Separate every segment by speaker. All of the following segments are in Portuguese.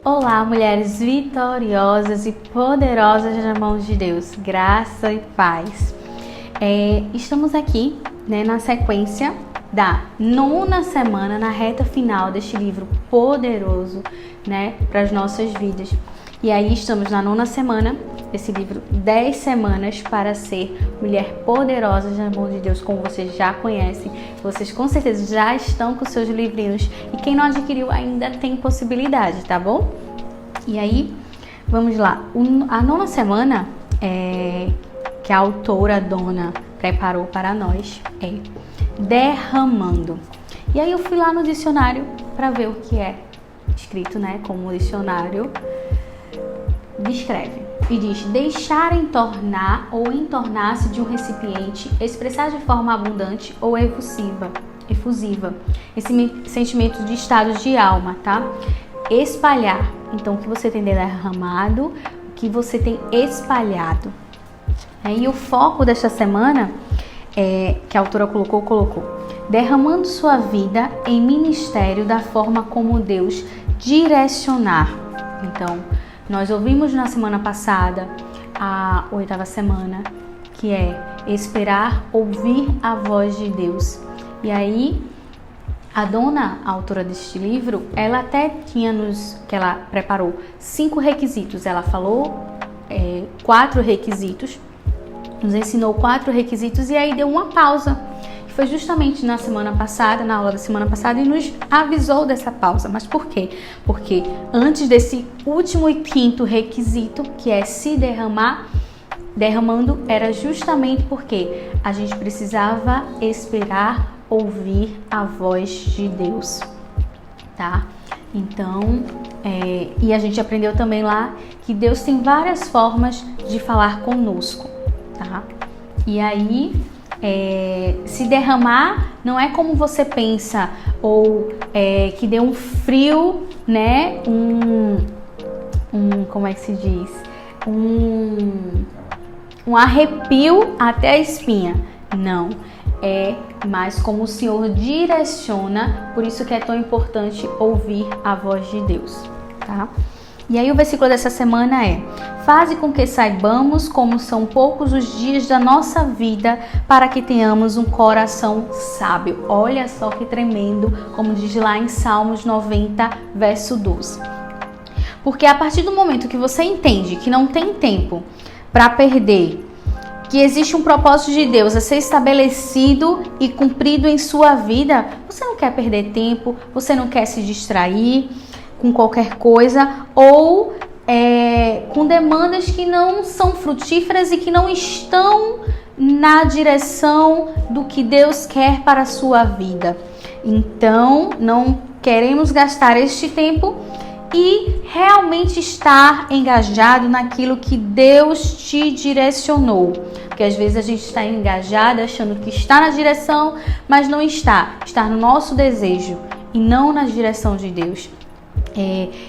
Speaker 1: Olá, mulheres vitoriosas e poderosas nas mãos de Deus, graça e paz. Estamos aqui, na sequência da 9ª semana, na reta final deste livro poderoso, para as nossas vidas. E aí estamos na 9ª semana desse livro, 10 semanas para ser mulher poderosa nas mãos de Deus, como vocês já conhecem. Vocês com certeza já estão com seus livrinhos e quem não adquiriu ainda tem possibilidade, tá bom? E aí, vamos lá. A 9ª semana que a autora Dona preparou para nós é derramando. E aí eu fui lá no dicionário para ver o que é escrito, como o dicionário descreve. E diz: deixar entornar ou entornar-se de um recipiente, expressar de forma abundante ou efusiva. Esse sentimento de estados de alma, tá? Espalhar. Então, o que você tem derramado, o que você tem espalhado. E o foco desta semana, que a autora colocou, derramando sua vida em ministério da forma como Deus direcionar. Então, nós ouvimos na semana passada, a 8ª semana, que é esperar ouvir a voz de Deus. E aí, a Dona, a autora deste livro, ela até tinha que ela preparou 5 requisitos. Ela falou 4 requisitos, nos ensinou 4 requisitos e aí deu uma pausa. Foi justamente na semana passada, na aula da semana passada, e nos avisou dessa pausa. Mas por quê? Porque antes desse último e 5º requisito, que é se derramando, era justamente porque a gente precisava esperar ouvir a voz de Deus, tá? Então, e a gente aprendeu também lá que Deus tem várias formas de falar conosco, tá? E aí, se derramar não é como você pensa, ou que dê um frio, como é que se diz? Um arrepio até a espinha. Não, mas como o Senhor direciona, por isso que é tão importante ouvir a voz de Deus, tá? E aí o versículo dessa semana faze com que saibamos como são poucos os dias da nossa vida para que tenhamos um coração sábio. Olha só que tremendo, como diz lá em Salmos 90, verso 12. Porque a partir do momento que você entende que não tem tempo para perder, que existe um propósito de Deus a ser estabelecido e cumprido em sua vida, você não quer perder tempo, você não quer se distrair com qualquer coisa ou com demandas que não são frutíferas e que não estão na direção do que Deus quer para a sua vida. Então, não queremos gastar este tempo e realmente estar engajado naquilo que Deus te direcionou. Porque às vezes a gente está engajado achando que está na direção, mas não está. Está no nosso desejo e não na direção de Deus.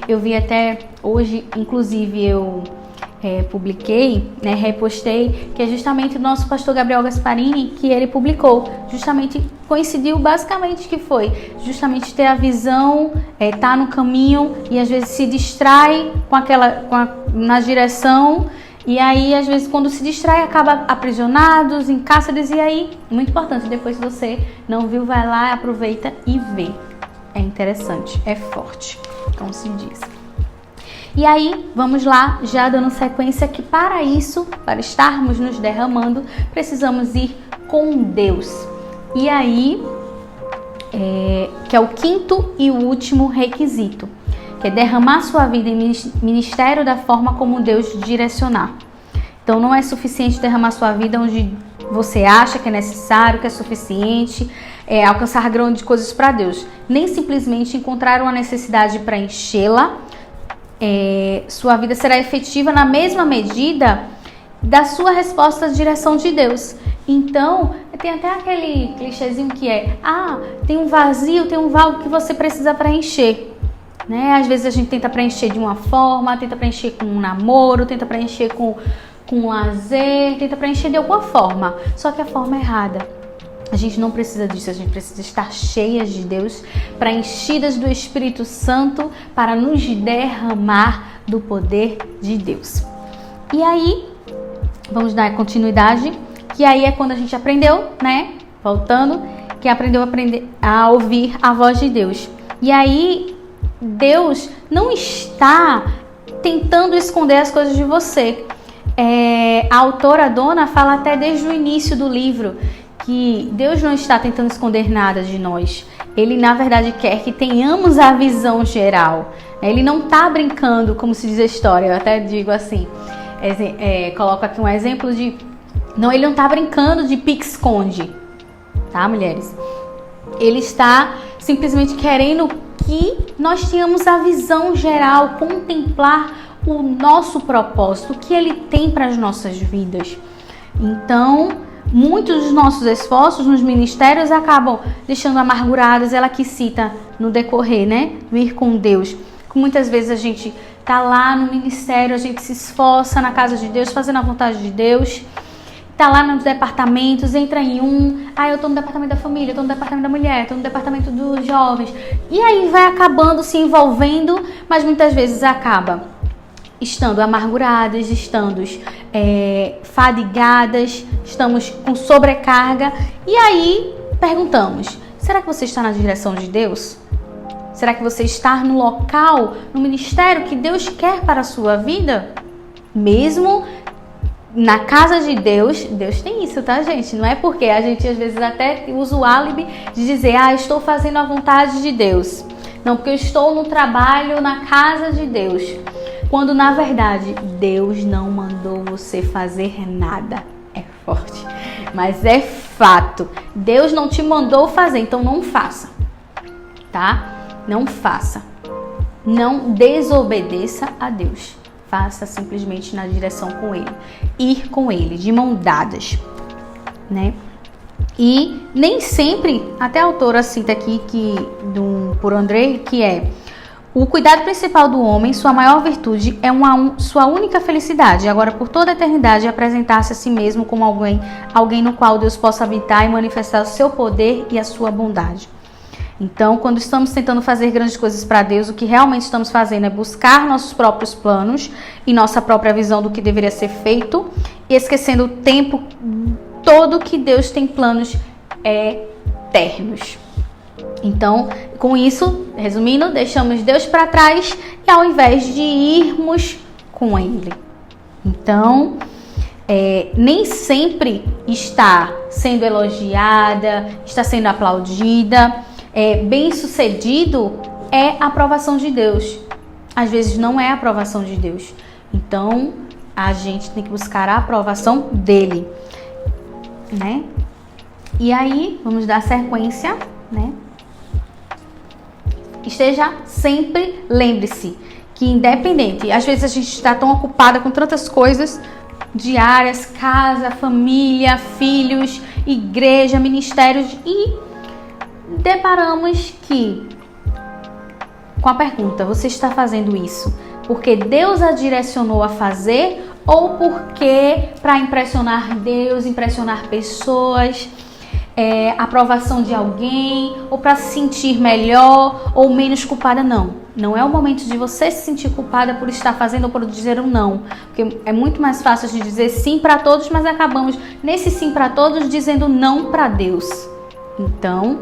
Speaker 1: Eu vi até hoje, inclusive eu publiquei, repostei, que é justamente o nosso pastor Gabriel Gasparini, que ele publicou, justamente coincidiu basicamente que foi justamente ter a visão, tá no caminho e às vezes se distrai na direção, e aí às vezes quando se distrai acaba aprisionados em cárceres. E aí, muito importante, depois se você não viu, vai lá, aproveita e vê. É interessante, é forte, como se diz. E aí, vamos lá, já dando sequência, que para isso, para estarmos nos derramando, precisamos ir com Deus. E aí, que é o 5º e o último requisito, que é derramar sua vida em ministério da forma como Deus direcionar. Então, não é suficiente derramar sua vida onde você acha que é necessário, que é suficiente, alcançar grandes coisas para Deus. Nem simplesmente encontrar uma necessidade para enchê-la. Sua vida será efetiva na mesma medida da sua resposta à direção de Deus. Então, tem até aquele clichêzinho que tem um vazio, tem um algo que você precisa preencher. Às vezes a gente tenta preencher de uma forma, tenta preencher com um namoro, tenta preencher com um lazer, tenta preencher de alguma forma, só que a forma é errada. A gente não precisa disso, a gente precisa estar cheias de Deus, preenchidas do Espírito Santo, para nos derramar do poder de Deus. E aí, vamos dar continuidade, que aí é quando a gente aprendeu, né? Voltando, que aprendeu a ouvir a voz de Deus. E aí, Deus não está tentando esconder as coisas de você. A autora Dona fala até desde o início do livro que Deus não está tentando esconder nada de nós. Ele, na verdade, quer que tenhamos a visão geral. Ele não está brincando, como se diz a história. Eu até digo assim, coloco aqui um exemplo de... Não, ele não está brincando de pique-esconde, tá, mulheres? Ele está simplesmente querendo que nós tenhamos a visão geral, contemplar o nosso propósito, o que ele tem para as nossas vidas. Então, muitos dos nossos esforços nos ministérios acabam deixando amargurados. Ela que cita no decorrer, né? Vir com Deus. Muitas vezes a gente tá lá no ministério, a gente se esforça na casa de Deus, fazendo a vontade de Deus. Tá lá nos departamentos, entra em eu tô no departamento da família, eu tô no departamento da mulher, tô no departamento dos jovens. E aí vai acabando se envolvendo, mas muitas vezes acaba estando amarguradas, estando fadigadas, estamos com sobrecarga. E aí perguntamos, será que você está na direção de Deus? Será que você está no local, no ministério que Deus quer para a sua vida? Mesmo na casa de Deus, Deus tem isso, tá, gente? Não é porque a gente às vezes até usa o álibi de dizer, estou fazendo a vontade de Deus. Não, porque eu estou no trabalho, na casa de Deus. Quando na verdade, Deus não mandou você fazer nada. É forte, mas é fato. Deus não te mandou fazer, então não faça, tá? Não faça. Não desobedeça a Deus. Faça simplesmente na direção com Ele. Ir com Ele, de mão dadas, né? E nem sempre, até a autora cita aqui por André, que é: o cuidado principal do homem, sua maior virtude, é sua única felicidade. Agora, por toda a eternidade, apresentar-se a si mesmo como alguém no qual Deus possa habitar e manifestar o seu poder e a sua bondade. Então, quando estamos tentando fazer grandes coisas para Deus, o que realmente estamos fazendo é buscar nossos próprios planos e nossa própria visão do que deveria ser feito, e esquecendo o tempo todo que Deus tem planos eternos. Então, com isso, resumindo, deixamos Deus para trás e ao invés de irmos com Ele. Então, nem sempre está sendo elogiada, está sendo aplaudida. Bem-sucedido é a aprovação de Deus. Às vezes não é a aprovação de Deus. Então, a gente tem que buscar a aprovação dele, né? E aí, vamos dar sequência, né? Esteja sempre, lembre-se que independente, às vezes a gente está tão ocupada com tantas coisas diárias, casa, família, filhos, igreja, ministérios, e deparamos com a pergunta: você está fazendo isso porque Deus a direcionou a fazer, ou porque para impressionar Deus, impressionar pessoas, aprovação de alguém, ou para se sentir melhor ou menos culpada? Não é o momento de você se sentir culpada por estar fazendo ou por dizer um não, porque é muito mais fácil de dizer sim para todos, mas acabamos nesse sim para todos dizendo não para Deus. Então,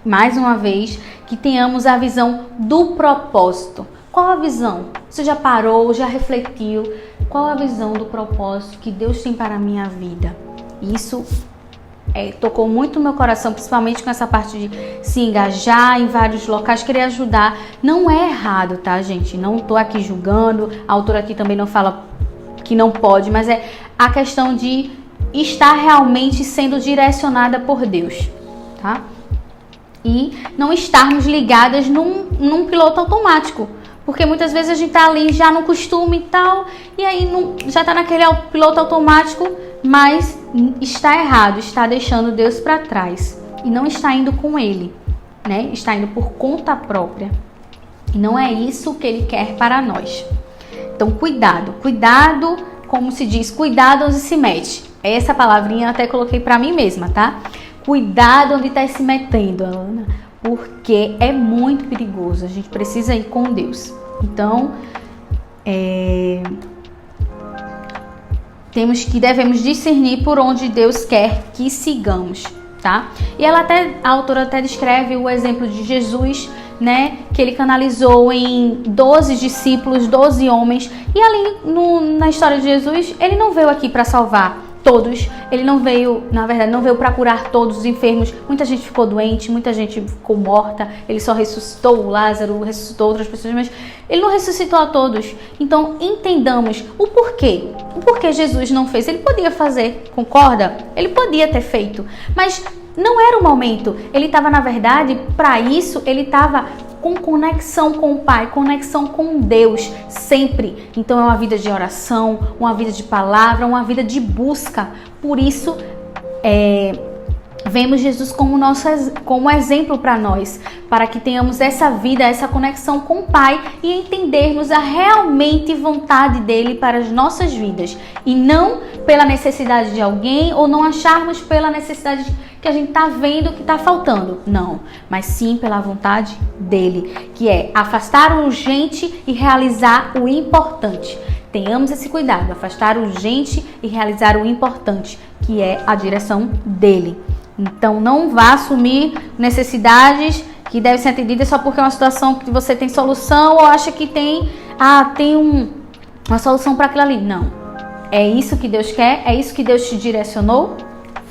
Speaker 1: mais uma vez, que tenhamos a visão do propósito. Qual a visão? Você já parou, já refletiu? Qual a visão do propósito que Deus tem para a minha vida? Isso tocou muito no meu coração, principalmente com essa parte de se engajar em vários locais, querer ajudar. Não é errado, tá, gente? Não estou aqui julgando, a autora aqui também não fala que não pode, mas é a questão de estar realmente sendo direcionada por Deus, tá? E não estarmos ligadas num piloto automático, porque muitas vezes a gente tá ali já no costume e tal, e aí já tá naquele piloto automático, mas está errado, está deixando Deus para trás e não está indo com Ele, né? Está indo por conta própria, e não é isso que Ele quer para nós. Então, cuidado, como se diz, cuidado onde se mete. Essa palavrinha eu até coloquei para mim mesma, tá? Cuidado onde está se metendo, Ana, porque é muito perigoso. A gente precisa ir com Deus. Então, devemos discernir por onde Deus quer que sigamos, tá? E a autora até descreve o exemplo de Jesus, né? Que ele canalizou em 12 discípulos, 12 homens. E ali na história de Jesus, ele não veio aqui para salvar todos. Ele não veio, na verdade, não veio para curar todos os enfermos. Muita gente ficou doente, muita gente ficou morta. Ele só ressuscitou o Lázaro, ressuscitou outras pessoas, mas ele não ressuscitou a todos. Então, entendamos o porquê. O porquê Jesus não fez. Ele podia fazer, concorda? Ele podia ter feito, mas não era o momento. Ele estava, na verdade, para isso, ele estava com conexão com o Pai, conexão com Deus, sempre. Então é uma vida de oração, uma vida de palavra, uma vida de busca. Por isso, vemos Jesus como exemplo para nós, para que tenhamos essa vida, essa conexão com o Pai e entendermos a realmente vontade dele para as nossas vidas. E não pela necessidade de alguém, ou não acharmos pela necessidade que a gente está vendo que está faltando. Não, mas sim pela vontade dele, que é afastar o urgente e realizar o importante. Tenhamos esse cuidado, afastar o urgente e realizar o importante, que é a direção dele. Então não vá assumir necessidades que devem ser atendidas só porque é uma situação que você tem solução ou acha que tem uma solução para aquilo ali. Não. É isso que Deus quer? É isso que Deus te direcionou?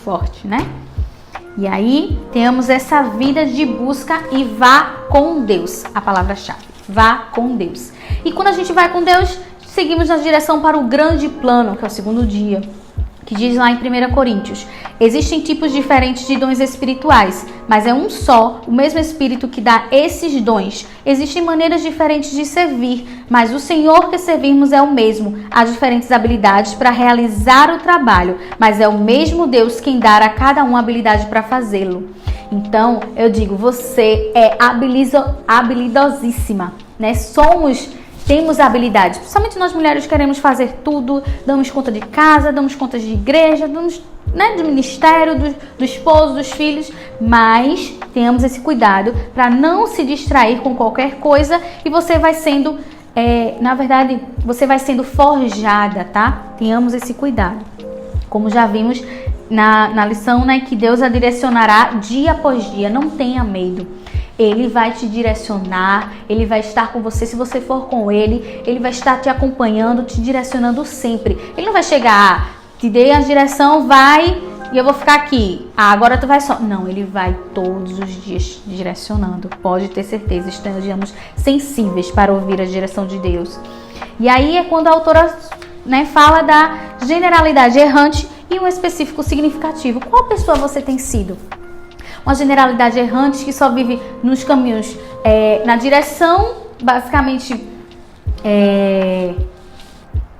Speaker 1: Forte, né? E aí, temos essa vida de busca e vá com Deus. A palavra-chave. Vá com Deus. E quando a gente vai com Deus, seguimos na direção para o grande plano, que é o segundo dia. Que diz lá em 1 Coríntios: existem tipos diferentes de dons espirituais, mas é um só, o mesmo Espírito que dá esses dons. Existem maneiras diferentes de servir, mas o Senhor que servirmos é o mesmo. Há diferentes habilidades para realizar o trabalho, mas é o mesmo Deus quem dá a cada um habilidade para fazê-lo. Então, eu digo, você é habilidosíssima, né? Temos habilidades, principalmente nós mulheres queremos fazer tudo, damos conta de casa, damos conta de igreja, damos, né, do ministério, do esposo, dos filhos, mas tenhamos esse cuidado para não se distrair com qualquer coisa e você vai sendo, na verdade, você vai sendo forjada, tá? Tenhamos esse cuidado. Como já vimos na lição, né, que Deus a direcionará dia após dia, não tenha medo. Ele vai te direcionar, ele vai estar com você. Se você for com ele, ele vai estar te acompanhando, te direcionando sempre. Ele não vai chegar, te dei a direção, vai e eu vou ficar aqui. Agora tu vai só. Não, ele vai todos os dias te direcionando. Pode ter certeza, estejamos sensíveis para ouvir a direção de Deus. E aí é quando a autora, né, fala da generalidade errante e um específico significativo. Qual pessoa você tem sido? Uma generalidade errante que só vive nos caminhos, na direção basicamente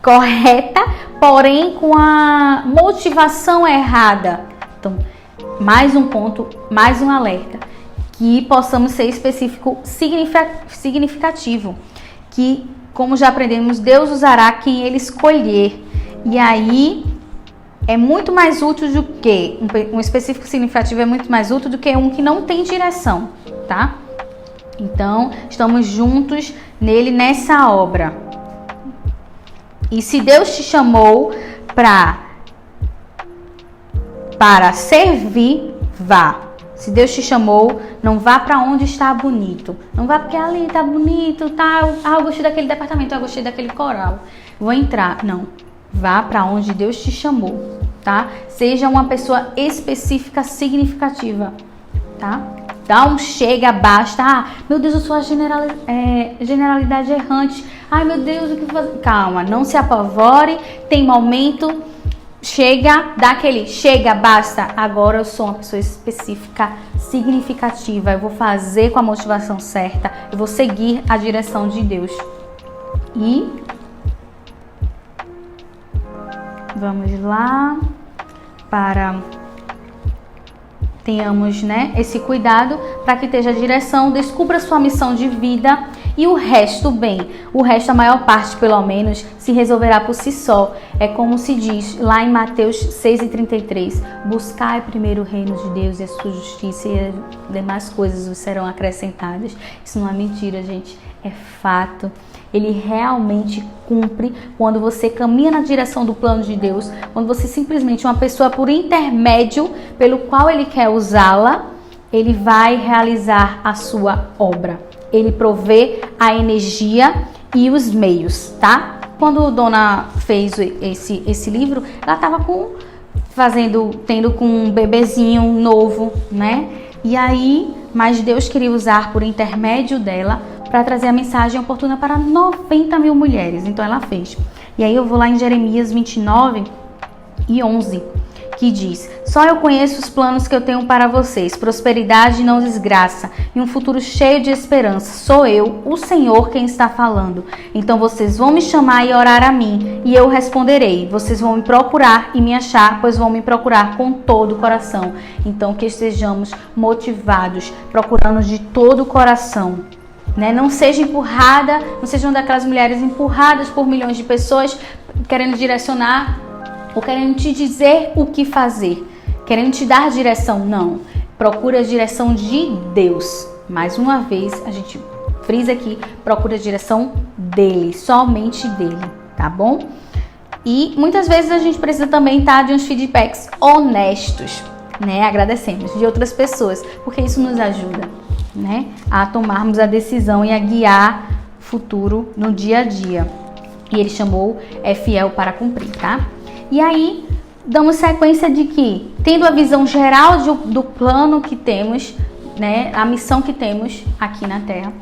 Speaker 1: correta, porém com a motivação errada. Então, mais um ponto, mais um alerta, que possamos ser específico, significativo, que, como já aprendemos, Deus usará quem Ele escolher. E aí é muito mais útil do que um específico significativo, é muito mais útil do que um que não tem direção, tá? Então, estamos juntos nele, nessa obra. E se Deus te chamou para servir, vá. Se Deus te chamou, não vá para onde está bonito. Não vá porque ali está bonito, tá? Eu gostei daquele departamento, eu gostei daquele coral. Vou entrar. Não. Vá para onde Deus te chamou, tá? Seja uma pessoa específica, significativa, tá? Então, chega, basta. Meu Deus, eu sou a generalidade errante. Ai, meu Deus, o que fazer? Calma, não se apavore. Tem momento. Chega, basta. Agora eu sou uma pessoa específica, significativa. Eu vou fazer com a motivação certa. Eu vou seguir a direção de Deus. E vamos lá para tenhamos, né, esse cuidado para que esteja a direção, descubra sua missão de vida E o resto, bem, o resto, a maior parte pelo menos, se resolverá por si só. É como se diz lá em Mateus 6,33, buscai primeiro o reino de Deus e a sua justiça, e as demais coisas vos serão acrescentadas. Isso não é mentira, gente, é fato. Ele realmente cumpre quando você caminha na direção do plano de Deus, quando você simplesmente uma pessoa por intermédio pelo qual ele quer usá-la, ele vai realizar a sua obra. Ele provê a energia e os meios, tá? Quando Dona fez esse livro, ela estava tendo com um bebezinho novo, né? E aí, mas Deus queria usar por intermédio dela para trazer a mensagem oportuna para 90 mil mulheres. Então ela fez. E aí eu vou lá em Jeremias 29:11, que diz: só eu conheço os planos que eu tenho para vocês, prosperidade e não desgraça, e um futuro cheio de esperança. Sou eu, o Senhor, quem está falando. Então vocês vão me chamar e orar a mim, e eu responderei. Vocês vão me procurar e me achar, pois vão me procurar com todo o coração. Então que estejamos motivados, procurando de todo o coração. Né? Não seja empurrada, não sejam daquelas mulheres empurradas por milhões de pessoas querendo direcionar ou querendo te dizer o que fazer, querendo te dar direção. Não, procura a direção de Deus. Mais uma vez, a gente frisa aqui, procura a direção dele, somente dele, tá bom? E muitas vezes a gente precisa também de uns feedbacks honestos, né? Agradecemos de outras pessoas, porque isso nos ajuda, né, a tomarmos a decisão e a guiar o futuro no dia a dia. E ele chamou fiel para cumprir, tá? E aí, damos sequência de que, tendo a visão geral do plano que temos, né, a missão que temos aqui na Terra,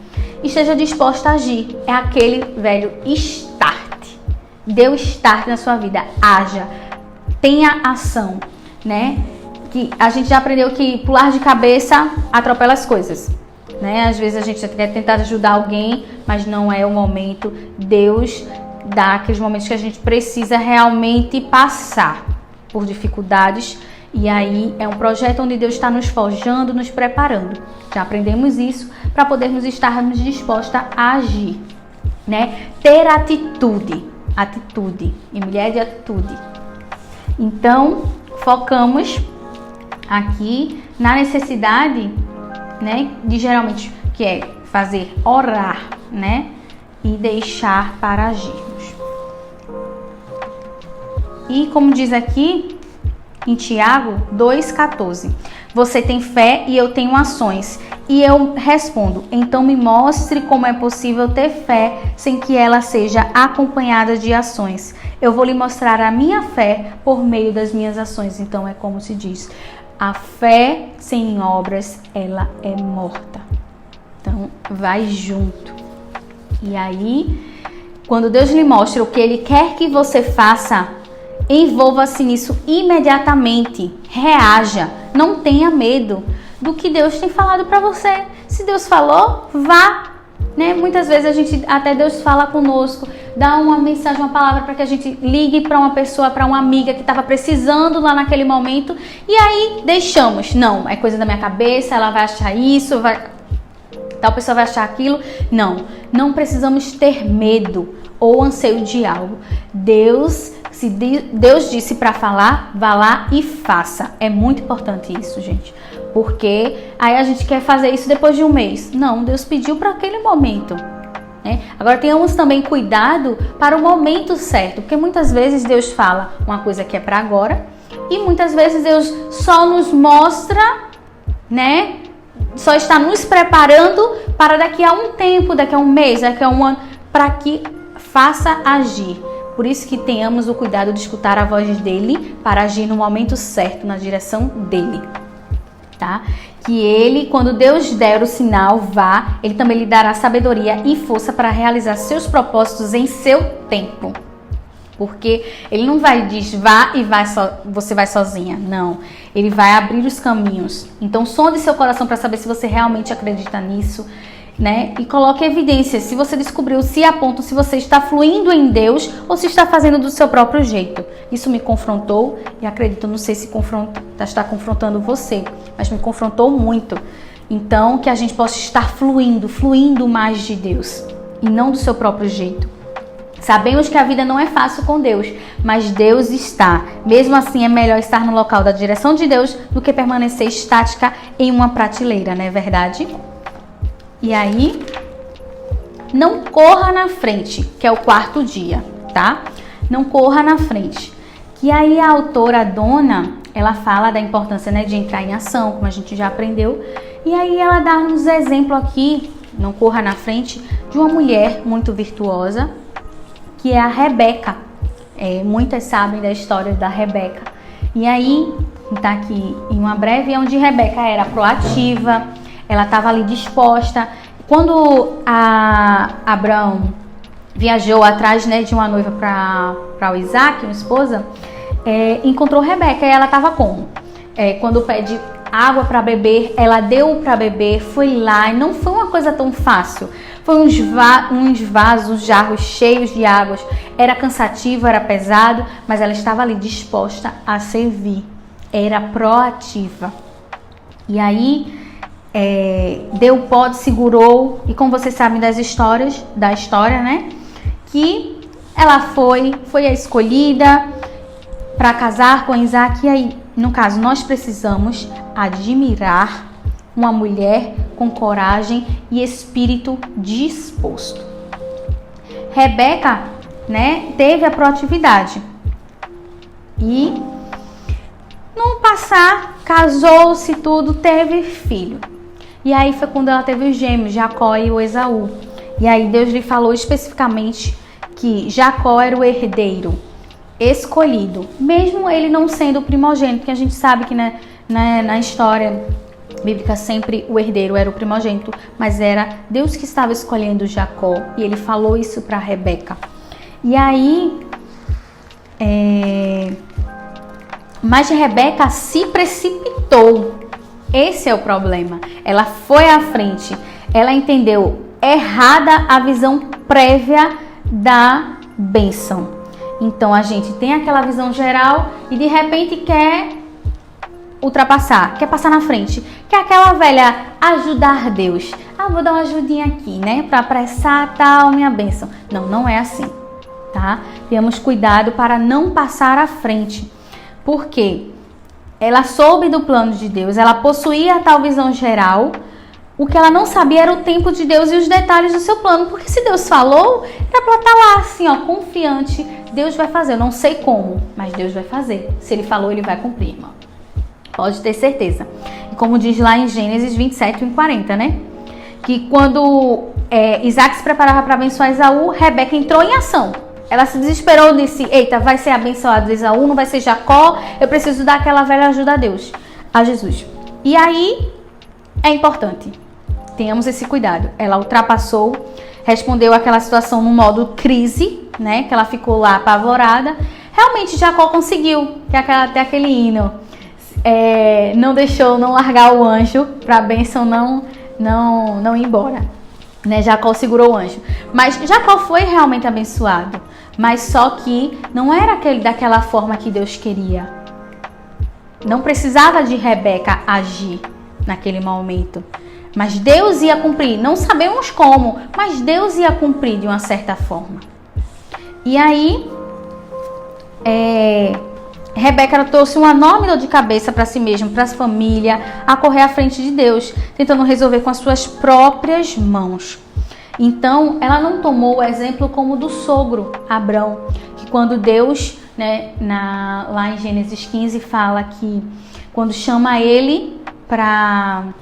Speaker 1: esteja disposta a agir. É aquele velho start. Dê o start na sua vida. Haja. Tenha ação, né? Que a gente já aprendeu que pular de cabeça atropela as coisas. Né? Às vezes a gente quer tentar ajudar alguém, mas não é o momento. Deus dá aqueles momentos que a gente precisa realmente passar por dificuldades, e aí é um projeto onde Deus está nos forjando, nos preparando. Já aprendemos isso para podermos estarmos dispostas a agir, né? Ter atitude, e mulher de atitude. Então, focamos aqui na necessidade, né, de geralmente que é fazer orar, né, e deixar para agirmos. E como diz aqui em Tiago 2,14, você tem fé e eu tenho ações. E eu respondo, então me mostre como é possível ter fé sem que ela seja acompanhada de ações. Eu vou lhe mostrar a minha fé por meio das minhas ações. Então é como se diz, a fé sem obras, ela é morta. Então, vai junto. E aí, quando Deus lhe mostra o que Ele quer que você faça, envolva-se nisso imediatamente. Reaja. Não tenha medo do que Deus tem falado para você. Se Deus falou, vá. Né? Muitas vezes até Deus fala conosco, dá uma mensagem, uma palavra para que a gente ligue para uma pessoa, para uma amiga que estava precisando lá naquele momento, e aí deixamos. Não, é coisa da minha cabeça, ela vai achar isso, tal pessoa vai achar aquilo. Não precisamos ter medo ou anseio de algo. Se Deus disse para falar, vá lá e faça. É muito importante isso, gente. Porque aí a gente quer fazer isso depois de um mês. Não, Deus pediu para aquele momento. Né? Agora tenhamos também cuidado para o momento certo. Porque muitas vezes Deus fala uma coisa que é para agora. E muitas vezes Deus só nos mostra, né? Só está nos preparando para daqui a um tempo, daqui a um mês, daqui a um ano, para que faça agir. Por isso que tenhamos o cuidado de escutar a voz dele para agir no momento certo, na direção dele. Tá? Que ele, quando Deus der o sinal, vá, ele também lhe dará sabedoria e força para realizar seus propósitos em seu tempo. Porque ele não vai dizer, vá e você vai sozinha. Não, ele vai abrir os caminhos. Então, sonde seu coração para saber se você realmente acredita nisso, né? E coloque evidências. Se você descobriu, se aponta, se você está fluindo em Deus ou se está fazendo do seu próprio jeito. Isso me confrontou e acredito, não sei se está confrontando você, mas me confrontou muito. Então, que a gente possa estar fluindo mais de Deus e não do seu próprio jeito. Sabemos que a vida não é fácil com Deus, mas Deus está. Mesmo assim, é melhor estar no local da direção de Deus do que permanecer estática em uma prateleira, não é verdade? E aí, não corra na frente, que é o 4º dia, tá? Não corra na frente. E aí a autora, a Dona, ela fala da importância, né, de entrar em ação, como a gente já aprendeu. E aí ela dá-nos exemplo aqui, não corra na frente, de uma mulher muito virtuosa, que é a Rebeca. Muitas sabem da história da Rebeca. E aí, tá aqui em uma breve, onde Rebeca era proativa, ela estava ali disposta. Quando Abraão viajou atrás, né, de uma noiva para o Isaac, uma esposa, encontrou Rebeca e ela estava como? Quando pede água para beber, ela deu para beber, foi lá, e não foi uma coisa tão fácil. Foi uns vasos, jarros cheios de águas. Era cansativo, era pesado, mas ela estava ali disposta a servir. Era proativa. E aí, deu pote, segurou, e como vocês sabem da história, né? Que ela foi a escolhida para casar com Isaac. E aí, no caso, nós precisamos admirar uma mulher com coragem e espírito disposto. Rebeca, né, teve a proatividade e no passar, casou-se tudo, teve filho. E aí foi quando ela teve os gêmeos, Jacó e o Esaú. E aí Deus lhe falou especificamente que Jacó era o herdeiro escolhido, mesmo ele não sendo o primogênito, porque a gente sabe que na história bíblica sempre o herdeiro era o primogênito, mas era Deus que estava escolhendo Jacó, e ele falou isso para Rebeca. E aí, mas Rebeca se precipitou. Esse é o problema. Ela foi à frente, ela entendeu errada a visão prévia da bênção. Então a gente tem aquela visão geral e de repente quer ultrapassar, quer passar na frente, quer aquela velha ajudar Deus. Vou dar uma ajudinha aqui, né, para apressar tal minha bênção. Não é assim, tá? Tenhamos cuidado para não passar à frente, porque ela soube do plano de Deus, ela possuía a tal visão geral. O que ela não sabia era o tempo de Deus e os detalhes do seu plano. Porque se Deus falou, era para estar lá assim, ó, confiante. Deus vai fazer, eu não sei como, mas Deus vai fazer. Se Ele falou, Ele vai cumprir, irmão. Pode ter certeza. E como diz lá em Gênesis 27, 40, né? Que quando Isaac se preparava para abençoar Esaú, Rebeca entrou em ação. Ela se desesperou e disse, eita, vai ser abençoado Esaú, não vai ser Jacó. Eu preciso dar aquela velha ajuda a Jesus. E aí, é importante. Tenhamos esse cuidado. Ela ultrapassou, respondeu àquela situação no modo crise, né? Que ela ficou lá apavorada. Realmente Jacó conseguiu, que até aquele hino, não deixou, não largar o anjo para a bênção não ir embora. Né? Jacó segurou o anjo. Mas Jacó foi realmente abençoado. Mas só que não era daquela forma que Deus queria. Não precisava de Rebeca agir naquele momento. Mas Deus ia cumprir, não sabemos como, mas Deus ia cumprir de uma certa forma. E aí, Rebeca trouxe uma enorme dor de cabeça para si mesma, para a família, a correr à frente de Deus, tentando resolver com as suas próprias mãos. Então, ela não tomou o exemplo como do sogro, Abrão, que quando Deus, né, lá em Gênesis 15, fala que quando chama ele para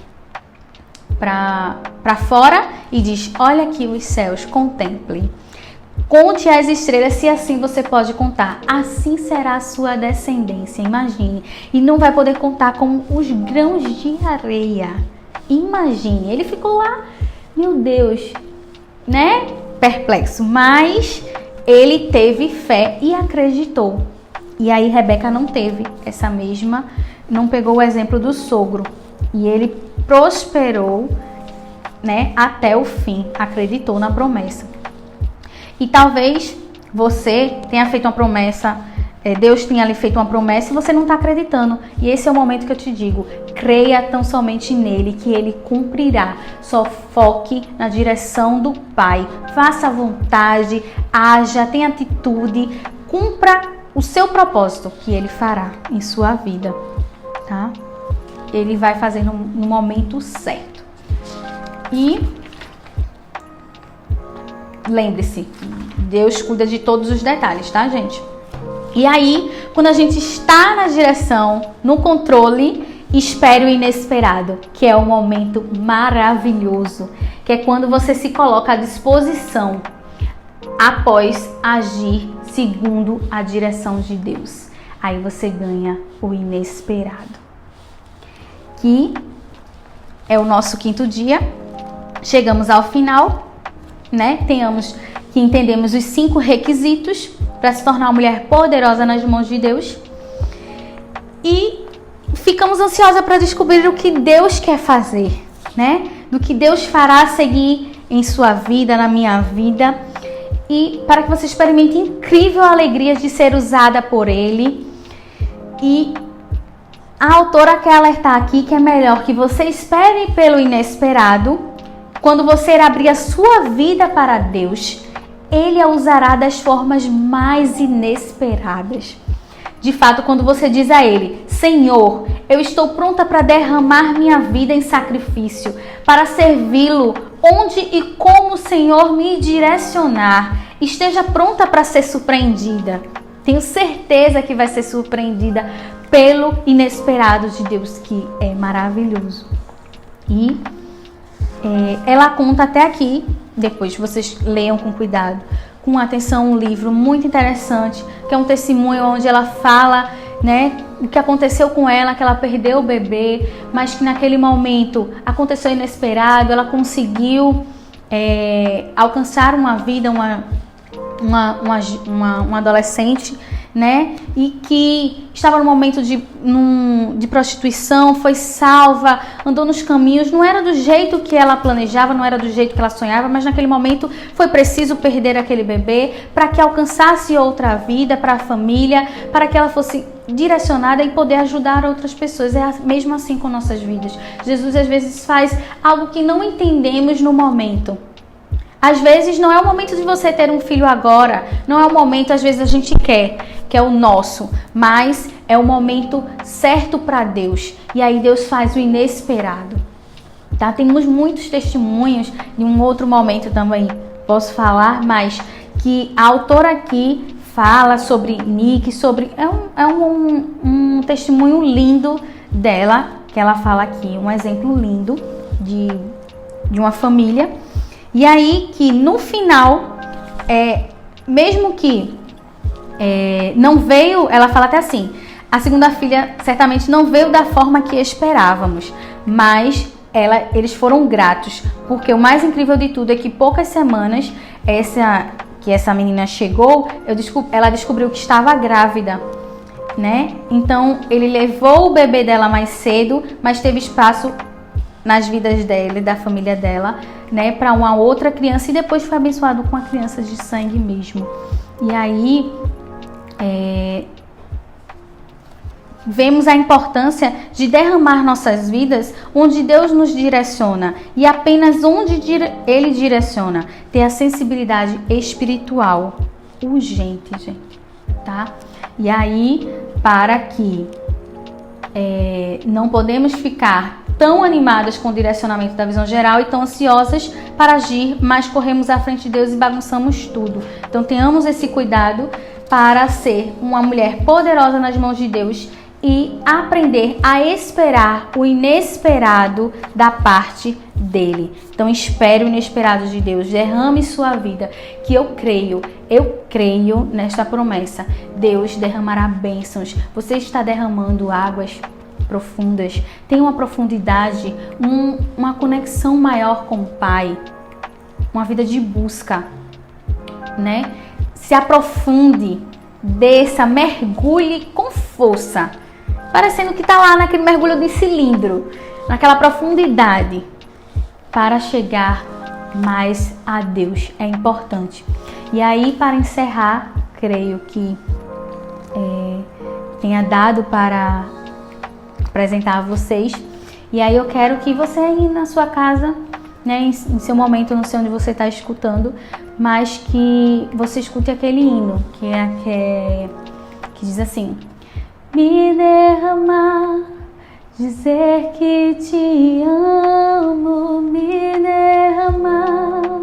Speaker 1: fora e diz, olha aqui os céus, contemple. Conte as estrelas, se assim você pode contar. Assim será a sua descendência, imagine. E não vai poder contar com os grãos de areia. Imagine, ele ficou lá, meu Deus, né? Perplexo. Mas ele teve fé e acreditou. E aí Rebeca não teve essa mesma, não pegou o exemplo do sogro. E ele prosperou, né, até o fim, acreditou na promessa. E talvez você tenha feito uma promessa Deus tinha lhe feito uma promessa e você não está acreditando. E esse é o momento que eu te digo, creia tão somente nele, que ele cumprirá. Só foque na direção do Pai. Faça a vontade, haja, tenha atitude, cumpra o seu propósito, que ele fará em sua vida, tá? Ele vai fazer no momento certo. E lembre-se, Deus cuida de todos os detalhes, tá, gente? E aí, quando a gente está na direção, no controle, espere o inesperado, que é um momento maravilhoso, que é quando você se coloca à disposição após agir segundo a direção de Deus. Aí você ganha o inesperado. Que é o nosso 5º dia. Chegamos ao final, né? Entendemos os 5 requisitos para se tornar uma mulher poderosa nas mãos de Deus. E ficamos ansiosas para descobrir o que Deus quer fazer, né? Do que Deus fará seguir em sua vida, na minha vida. E para que você experimente incrível alegria de ser usada por Ele. E a autora quer alertar aqui que é melhor que você espere pelo inesperado. Quando você abrir a sua vida para Deus, Ele a usará das formas mais inesperadas. De fato, quando você diz a Ele, Senhor, eu estou pronta para derramar minha vida em sacrifício, para servi-lo onde e como o Senhor me direcionar, esteja pronta para ser surpreendida. Tenho certeza que vai ser surpreendida pelo inesperado de Deus, que é maravilhoso. E ela conta até aqui, depois vocês leiam com cuidado, com atenção, um livro muito interessante, que é um testemunho onde ela fala, né, o que aconteceu com ela, que ela perdeu o bebê, mas que naquele momento aconteceu inesperado, ela conseguiu alcançar uma vida, uma adolescente, né? E que estava no momento de prostituição, foi salva, andou nos caminhos, não era do jeito que ela planejava, não era do jeito que ela sonhava, mas naquele momento foi preciso perder aquele bebê para que alcançasse outra vida para a família, para que ela fosse direcionada e poder ajudar outras pessoas. É mesmo assim com nossas vidas. Jesus às vezes faz algo que não entendemos no momento. Às vezes não é o momento de você ter um filho agora, não é o momento, às vezes a gente quer, que é o nosso, mas é o momento certo para Deus. E aí Deus faz o inesperado, tá? Temos muitos testemunhos, em um outro momento também posso falar, mas que a autora aqui fala sobre Nick, é um testemunho lindo dela, que ela fala aqui, um exemplo lindo de uma família. E aí que no final, mesmo que não veio, ela fala até assim, a segunda filha certamente não veio da forma que esperávamos, mas eles foram gratos, porque o mais incrível de tudo é que poucas semanas que essa menina chegou, ela descobriu que estava grávida, né? Então ele levou o bebê dela mais cedo, mas teve espaço nas vidas dela e da família dela, né, para uma outra criança, e depois foi abençoado com a criança de sangue mesmo. E aí vemos a importância de derramar nossas vidas onde Deus nos direciona, e apenas onde Ele direciona, ter a sensibilidade espiritual urgente, gente, tá? E aí, para que não podemos ficar tão animadas com o direcionamento da visão geral e tão ansiosas para agir, mas corremos à frente de Deus e bagunçamos tudo. Então tenhamos esse cuidado para ser uma mulher poderosa nas mãos de Deus e aprender a esperar o inesperado da parte dele. Então espere o inesperado de Deus, derrame sua vida, que eu creio nesta promessa. Deus derramará bênçãos. Você está derramando águas profundas, tem uma profundidade, uma conexão maior com o Pai, uma vida de busca, né? Se aprofunde, desça, mergulhe com força, parecendo que está lá naquele mergulho de cilindro, naquela profundidade, para chegar mais a Deus. É importante. E aí, para encerrar, creio que tenha dado para apresentar a vocês. E aí eu quero que você aí na sua casa, né, em seu momento, não sei onde você está escutando, mas que você escute aquele hino que diz assim: me derramar, dizer que te amo, me derramar,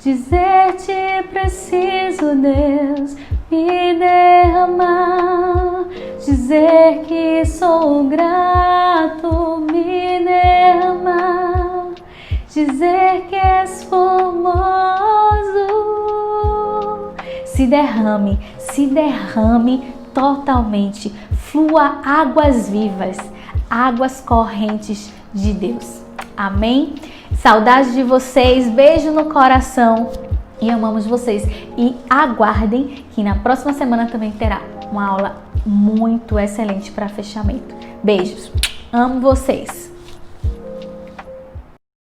Speaker 1: dizer te preciso, Deus, me derramar, dizer que sou grato, me derramar, dizer que és formoso. Se derrame totalmente, flua águas vivas, águas correntes de Deus. Amém? Saudades de vocês, beijo no coração e amamos vocês. E aguardem que na próxima semana também terá uma aula muito excelente para fechamento. Beijos, amo vocês.